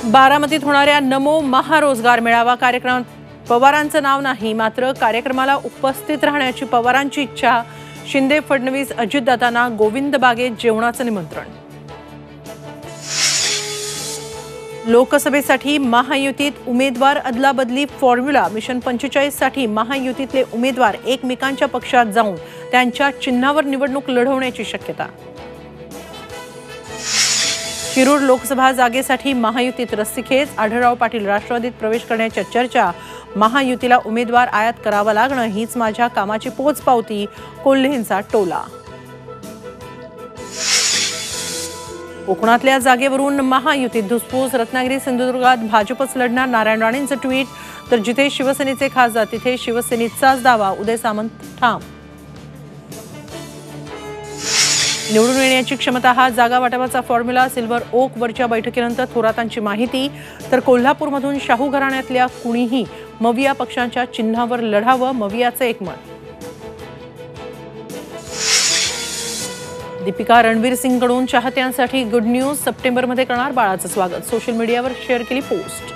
बारामतीत होणाऱ्या नमो महारोजगार मेळावा कार्यक्रमात पवारांचं नाव नाही, मात्र कार्यक्रमाला उपस्थित राहण्याची पवारांची इच्छा। शिंदे, फडणवीस, अजितदादांना गोविंद बागेत जेवणाचं निमंत्रण। लोकसभेसाठी महायुतीत उमेदवार अदलाबदली फॉर्म्युला। मिशन 45 साठी महायुतीतले उमेदवार एकमेकांच्या पक्षात जाऊन त्यांच्या चिन्हावर निवडणूक लढवण्याची शक्यता। शिरूर लोकसभा जागेसाठी महायुतीत रस्सीखेच। आढळराव पाटील राष्ट्रवादीत प्रवेश करण्याच्या चर्चा। महायुतीला उमेदवार आयात करावा लागणं हीच माझ्या कामाची पोचपावती, कोल्हेंचा टोला। कोकणातल्या जागेवरून महायुतीत धुसफूस। रत्नागिरी, सिंधुदुर्गात भाजपच लढणार। नारायण राणेंचं ट्विट। तर जिथे शिवसेनेचे खासदार तिथे शिवसेनेचाच दावा। उदय सामंत ठाम। निवडून येण्याची क्षमता हा जागा वाटपाचा फॉर्म्युला। सिल्व्हर ओक वरच्या बैठकीनंतर थोरातांची माहिती। तर कोल्हापूरमधून शाहू घराण्यातल्या कुणीही मविया पक्षांच्या चिन्हावर लढावं, मवियाचं एकमत। दीपिका रणवीर सिंगकडून चाहत्यांसाठी गुड न्यूज। सप्टेंबरमध्ये करणार बाळाचं स्वागत। सोशल मीडियावर शेअर केली पोस्ट।